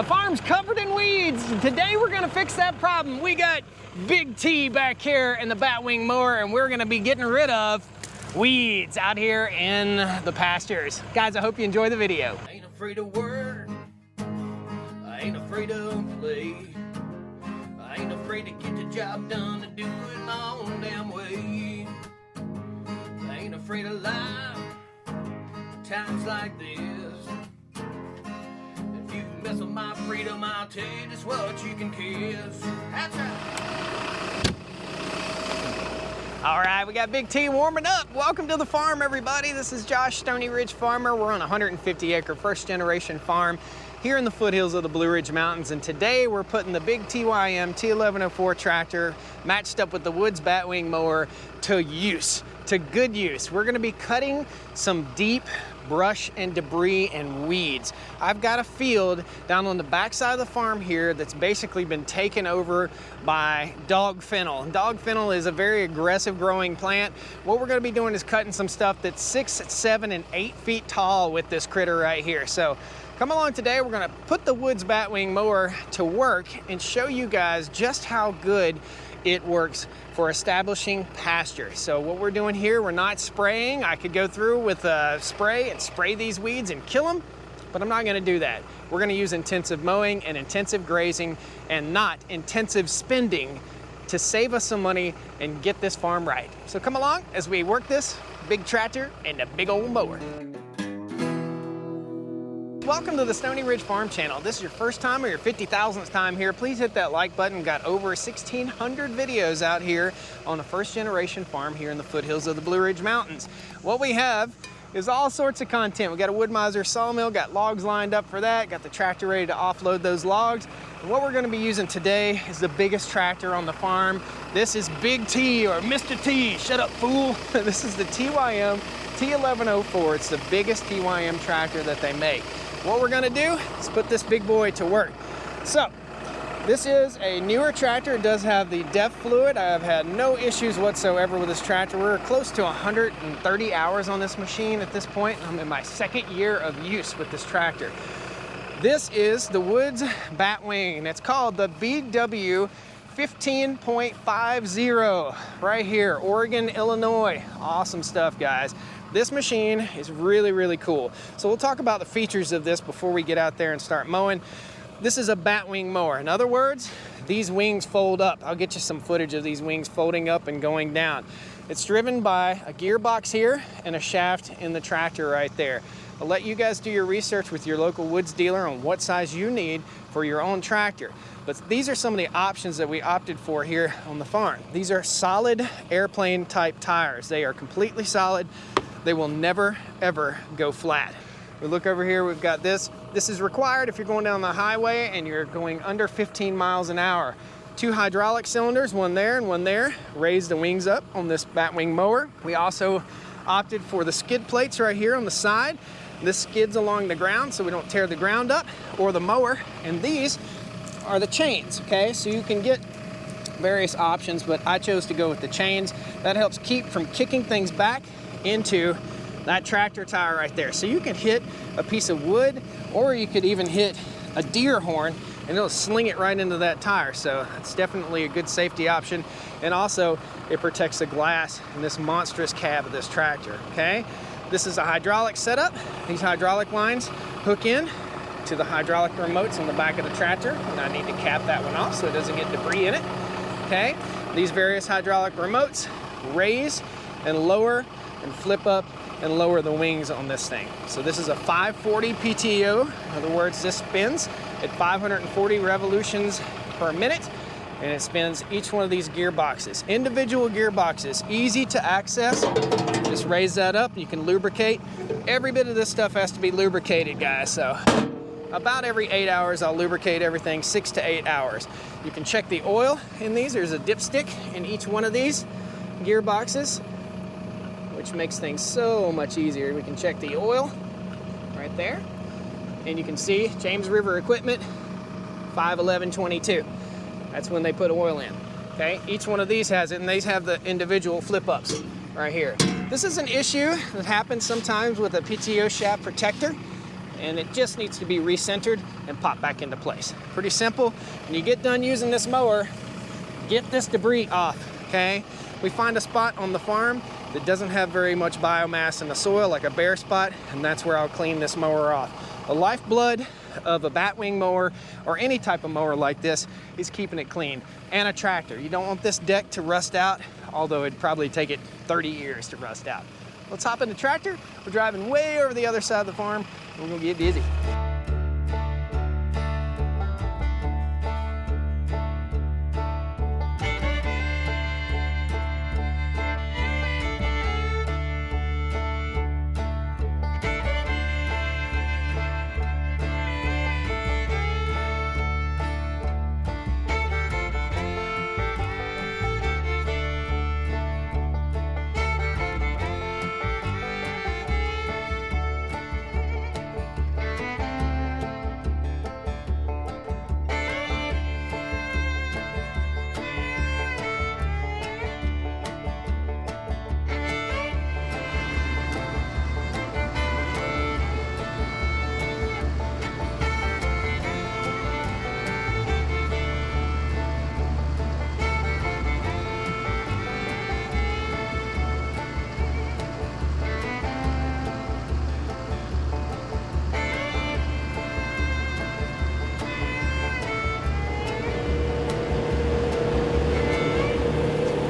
The farm's covered in weeds. Today we're gonna fix that problem. We got Big T back here in the batwing mower, and we're gonna be getting rid of weeds out here in the pastures. Guys, I hope you enjoy the video. I ain't afraid of work. I ain't afraid of play. I ain't afraid to get the job done and do it my own damn way. I ain't afraid of life. Times like this. If you mess with my freedom, I'll tell you just what you can kiss. That's right. All right, we got Big T warming up. Welcome to the farm, everybody. This is Josh, Stoney Ridge Farmer. We're on a 150-acre first-generation farm here in the foothills of the Blue Ridge Mountains, and today we're putting the big TYM T1104 tractor matched up with the Woods batwing mower to use, to good use. We're gonna be cutting some deep brush and debris and weeds. I've got a field down on the backside of the farm here that's basically been taken over by dog fennel. Dog fennel is a very aggressive growing plant. What we're gonna be doing is cutting some stuff that's 6, 7, and 8 feet tall with this critter right here. So come along today, we're gonna put the Woods batwing mower to work and show you guys just how good it works for establishing pasture. So what we're doing here, we're not spraying. I could go through with a spray and spray these weeds and kill them, but I'm not gonna do that. We're gonna use intensive mowing and intensive grazing and not intensive spending to save us some money and get this farm right. So come along as we work this big tractor and a big old mower. Welcome to the Stoney Ridge Farm Channel. If this is your first time or your 50,000th time here, please hit that like button. We've got over 1,600 videos out here on a first generation farm here in the foothills of the Blue Ridge Mountains. What we have is all sorts of content. We got a Wood-Mizer sawmill, got logs lined up for that, got the tractor ready to offload those logs. And what we're gonna be using today is the biggest tractor on the farm. This is Big T, or Mr. T, shut up fool. This is the TYM T1104. It's the biggest TYM tractor that they make. What we're gonna do is put this big boy to work. So, this is a newer tractor. It does have the DEF fluid. I have had no issues whatsoever with this tractor. We're close to 130 hours on this machine at this point. I'm in my second year of use with this tractor. This is the Woods batwing, and it's called the BW 15.50 right here, Oregon, Illinois. Awesome stuff, guys. This machine is really, really cool. So we'll talk about the features of this before we get out there and start mowing. This is a batwing mower. In other words, these wings fold up. I'll get you some footage of these wings folding up and going down. It's driven by a gearbox here and a shaft in the tractor right there. I'll let you guys do your research with your local Woods dealer on what size you need for your own tractor. But these are some of the options that we opted for here on the farm. These are solid airplane type tires. They are completely solid. They will never, ever go flat. We look over here, we've got this. This is required if you're going down the highway and you're going under 15 miles an hour. 2 hydraulic cylinders, one there and one there. Raise the wings up on this batwing mower. We also opted for the skid plates right here on the side. This skids along the ground so we don't tear the ground up or the mower. And these are the chains, okay? So you can get various options, but I chose to go with the chains. That helps keep from kicking things back into that tractor tire right there. So you can hit a piece of wood, or you could even hit a deer horn and it'll sling it right into that tire. So it's definitely a good safety option. And also it protects the glass in this monstrous cab of this tractor, okay? This is a hydraulic setup. These hydraulic lines hook in to the hydraulic remotes on the back of the tractor. And I need to cap that one off so it doesn't get debris in it, okay? These various hydraulic remotes raise and lower and flip up and lower the wings on this thing. So this is a 540 PTO. In other words, this spins at 540 revolutions per minute, and it spins each one of these gearboxes. Individual gearboxes, easy to access. Just raise that up, you can lubricate. Every bit of this stuff has to be lubricated, guys. So about every 8 hours, I'll lubricate everything, 6 to 8 hours. You can check the oil in these. There's a dipstick in each one of these gearboxes, which makes things so much easier. We can check the oil right there, and you can see James River Equipment 51122. That's when they put oil in. Okay, each one of these has it, and these have the individual flip-ups right here. This is an issue that happens sometimes with a PTO shaft protector, and it just needs to be recentered and pop back into place. Pretty simple. When you get done using this mower, get this debris off, okay? We find a spot on the farm that doesn't have very much biomass in the soil, like a bare spot, and that's where I'll clean this mower off. The lifeblood of a batwing mower or any type of mower like this is keeping it clean. And a tractor. You don't want this deck to rust out, although it'd probably take it 30 years to rust out. Let's hop in the tractor. We're driving way over the other side of the farm. We're gonna get busy.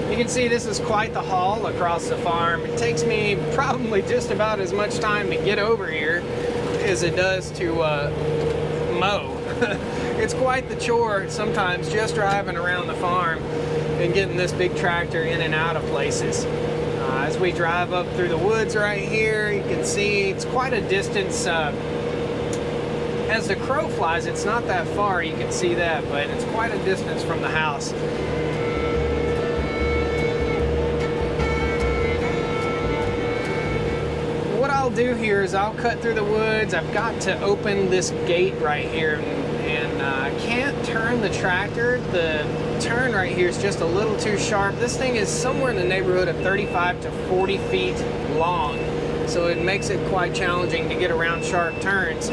You can see this is quite the haul across the farm. It takes me probably just about as much time to get over here as it does to mow. It's quite the chore sometimes just driving around the farm and getting this big tractor in and out of places. As we drive up through the woods right here, you can see it's quite a distance. As the crow flies, it's not that far, you can see that, but it's quite a distance from the house. What I'll do here is I'll cut through the woods. I've got to open this gate right here, and I can't turn the tractor. The turn right here is just a little too sharp. This thing is somewhere in the neighborhood of 35 to 40 feet long, so it makes it quite challenging to get around sharp turns.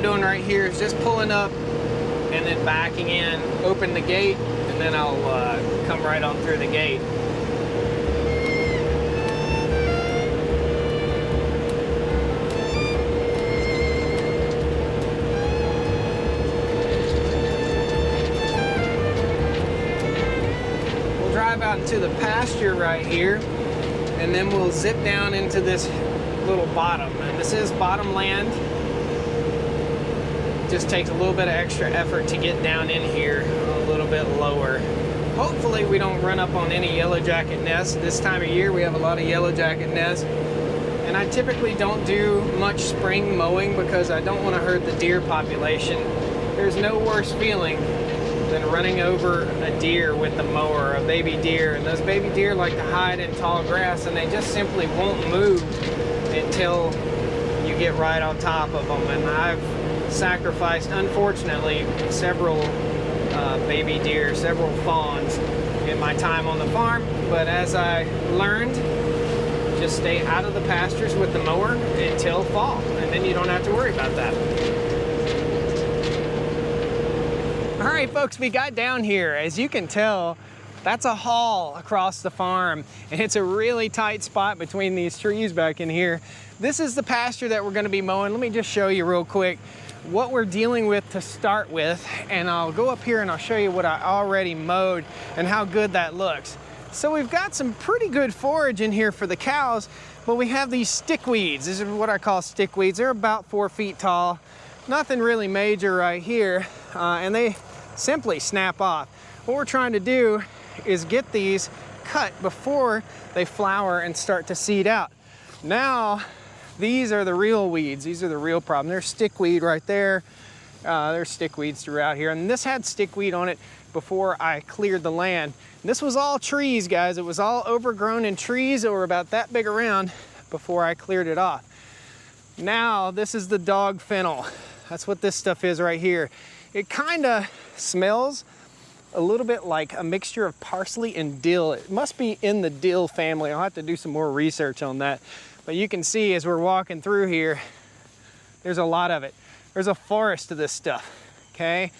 Doing right here is just pulling up and then backing in, open the gate, and then I'll come right on through the gate. We'll drive out into the pasture right here, and then we'll zip down into this little bottom, and this is bottom land. Just takes a little bit of extra effort to get down in here a little bit lower. Hopefully we don't run up on any yellow jacket nests. This time of year we have a lot of yellow jacket nests, and I typically don't do much spring mowing because I don't want to hurt the deer population. There's no worse feeling than running over a deer with the mower, a baby deer, and those baby deer like to hide in tall grass, and they just simply won't move until you get right on top of them. And I've sacrificed, unfortunately, several baby deer, several fawns in my time on the farm, but as I learned, just stay out of the pastures with the mower until fall, and then you don't have to worry about that. All right, folks, we got down here. As you can tell, that's a haul across the farm, and it's a really tight spot between these trees back in here. This is the pasture that we're gonna be mowing. Let me just show you real quick what we're dealing with to start with, and I'll go up here and I'll show you what I already mowed and how good that looks. So we've got some pretty good forage in here for the cows, but we have these stickweeds. These are what I call stickweeds. They're about 4 feet tall. Nothing really major right here, and they simply snap off. What we're trying to do is get these cut before they flower and start to seed out. Now, these are the real weeds. These are the real problem. There's stickweed right there. There's stickweeds throughout here, and this had stickweed on it before I cleared the land. This was all trees, guys. It was all overgrown in trees that were about that big around before I cleared it off. Now, this is the dog fennel. That's what this stuff is right here. It kind of smells a little bit like a mixture of parsley and dill. It must be in the dill family. I'll have to do some more research on that. But you can see as we're walking through here, there's a lot of it. There's a forest of this stuff, okay?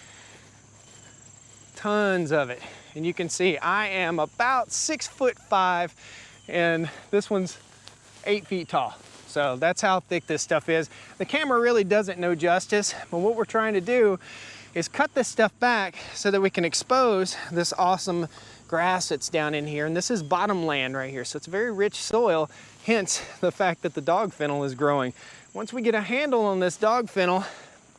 Tons of it. And you can see I am about 6'5", and this one's 8 feet tall. So that's how thick this stuff is. The camera really doesn't know justice, but what we're trying to do is cut this stuff back so that we can expose this awesome grass that's down in here. And this is bottomland right here, so it's very rich soil, hence the fact that the dog fennel is growing. Once we get a handle on this dog fennel,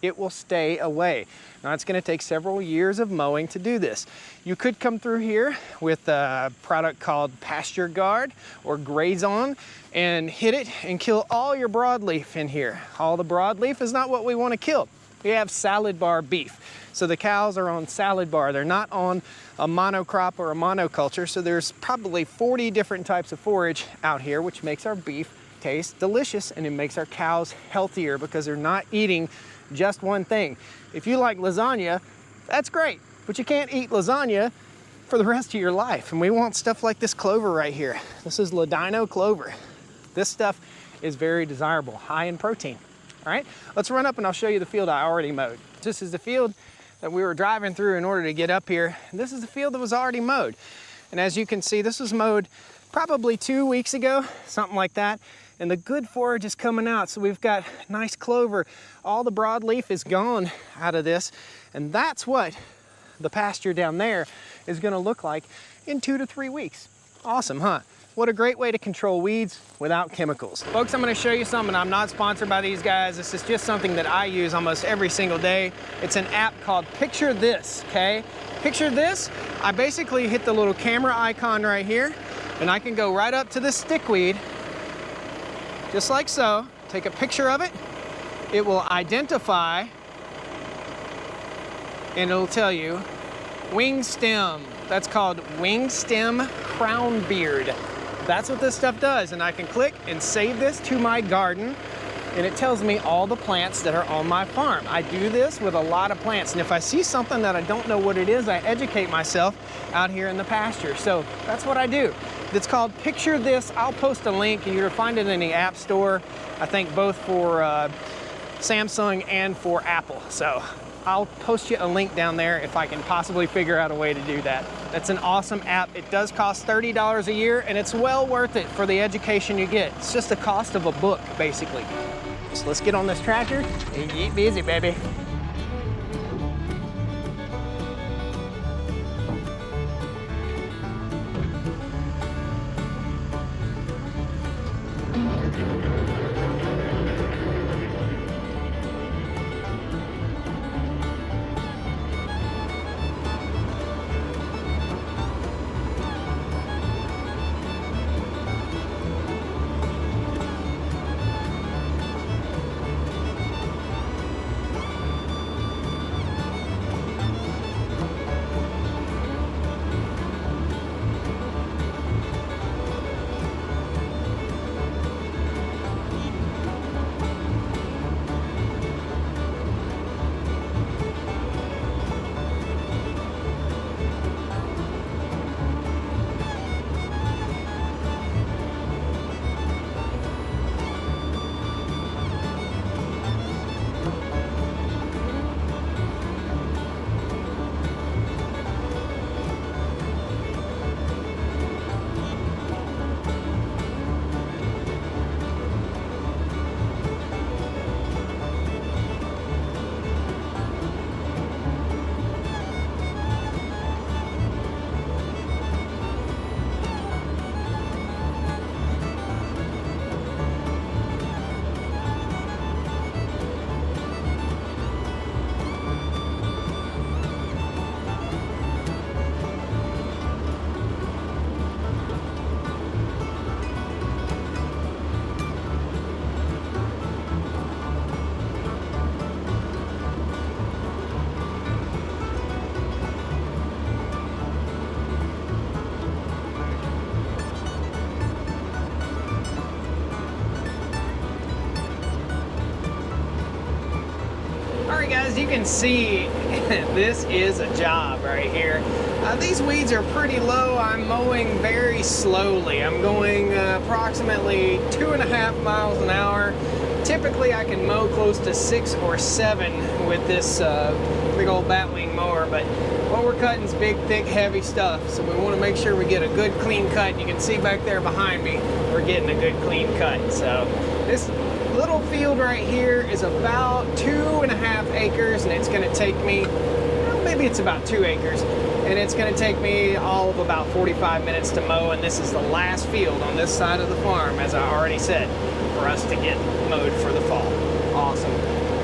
it will stay away. Now it's gonna take several years of mowing to do this. You could come through here with a product called Pasture Guard or Graze On and hit it and kill all your broadleaf in here. All the broadleaf is not what we wanna kill. We have salad bar beef. So the cows are on salad bar. They're not on a monocrop or a monoculture. So there's probably 40 different types of forage out here, which makes our beef taste delicious, and it makes our cows healthier because they're not eating just one thing. If you like lasagna, that's great, but you can't eat lasagna for the rest of your life. And we want stuff like this clover right here. This is Ladino clover. This stuff is very desirable, high in protein. All right, let's run up and I'll show you the field I already mowed. This is the field that we were driving through in order to get up here. This is the field that was already mowed. And as you can see, this was mowed probably 2 weeks ago, something like that. And the good forage is coming out. So we've got nice clover. All the broadleaf is gone out of this. And that's what the pasture down there is gonna look like in 2 to 3 weeks. Awesome, huh? What a great way to control weeds without chemicals. Folks, I'm gonna show you something. I'm not sponsored by these guys. This is just something that I use almost every single day. It's an app called Picture This, okay? Picture This, I basically hit the little camera icon right here, and I can go right up to this stickweed, just like so, take a picture of it. It will identify, and it'll tell you, wing stem. That's called wing stem crownbeard. That's what this stuff does, and I can click and save this to my garden, and it tells me all the plants that are on my farm. I do this with a lot of plants, and if I see something that I don't know what it is, I educate myself out here in the pasture. So that's what I do. It's called Picture This. I'll post a link. You can find it in the App Store, I think both for Samsung and for Apple. So I'll post you a link down there if I can possibly figure out a way to do that. That's an awesome app. It does cost $30 a year, and it's well worth it for the education you get. It's just the cost of a book, basically. So let's get on this tractor and get busy, baby. All right, guys, you can see this is a job right here. These weeds are pretty low. I'm mowing very slowly. I'm going approximately 2.5 miles an hour. Typically, I can mow close to 6 or 7 with this big old batwing mower, but what we're cutting is big, thick, heavy stuff, so we want to make sure we get a good, clean cut. You can see back there behind me, we're getting a good, clean cut. So this little field right here is about 2.5 acres, and it's going to take me, well, maybe it's about 2 acres, and it's going to take me all of about 45 minutes to mow, and this is the last field on this side of the farm, as I already said, for us to get mowed for the fall. Awesome.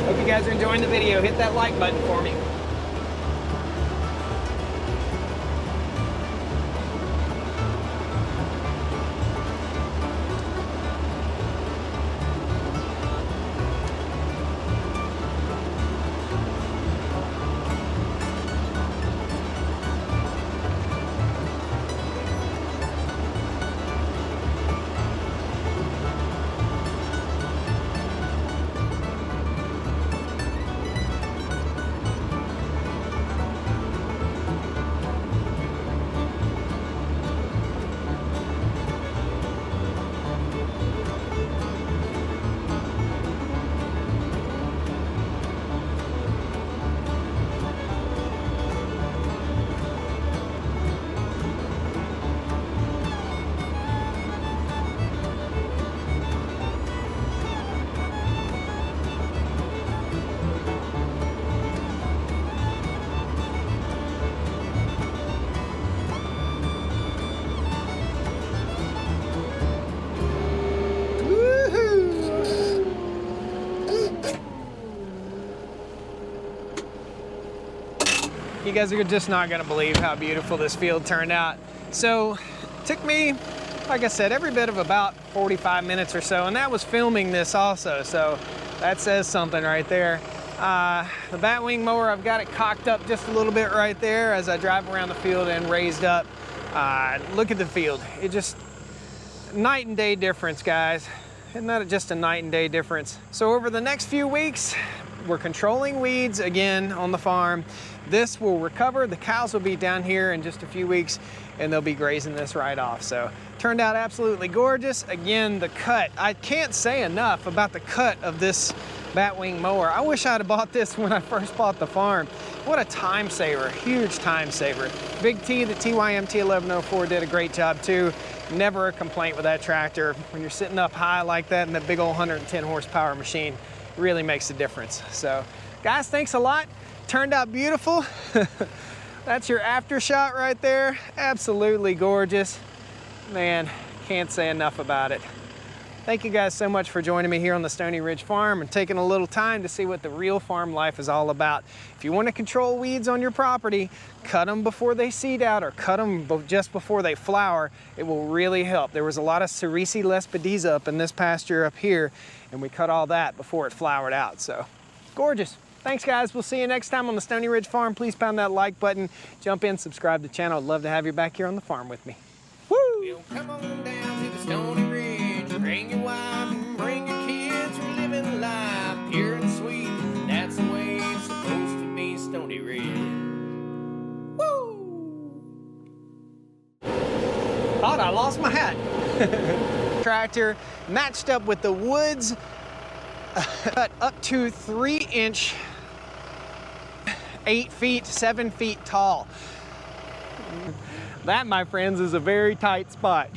Hope you guys are enjoying the video. Hit that like button for me. You guys are just not gonna believe how beautiful this field turned out. So it took me, like I said, every bit of about 45 minutes or so, and that was filming this also, so that says something right there. The batwing mower, I've got it cocked up just a little bit right there as I drive around the field and raised up. Look at the field. It just, night and day difference, guys. Isn't that just a night and day difference? So over the next few weeks, we're controlling weeds again on the farm. This will recover. The cows will be down here in just a few weeks, and they'll be grazing this right off. So turned out absolutely gorgeous. Again, the cut, I can't say enough about the cut of this batwing mower. I wish I'd have bought this when I first bought the farm. What a time saver, huge time saver. Big T, the TYMT 1104 did a great job too. Never a complaint with that tractor. When you're sitting up high like that in that big old 110 horsepower machine, it really makes a difference. So guys, thanks a lot. Turned out beautiful. That's your after shot right there. Absolutely gorgeous. Man, can't say enough about it. Thank you guys so much for joining me here on the Stoney Ridge Farm and taking a little time to see what the real farm life is all about. If you want to control weeds on your property, cut them before they seed out or cut them just before they flower. It will really help. There was a lot of Sericea lespedeza up in this pasture up here, and we cut all that before it flowered out. So gorgeous. Thanks guys, we'll see you next time on the Stoney Ridge Farm. Please pound that like button, jump in, subscribe to the channel. I'd love to have you back here on the farm with me. Woo! Well, come on down to the Stoney Ridge, bring your wife and bring your kids. We're living life pure and sweet. That's the way it's supposed to be, Stoney Ridge. Woo! Thought I lost my hat. Tractor matched up with the woods. Cut up to 3-inch, 8 feet, 7 feet tall. That, my friends, is a very tight spot.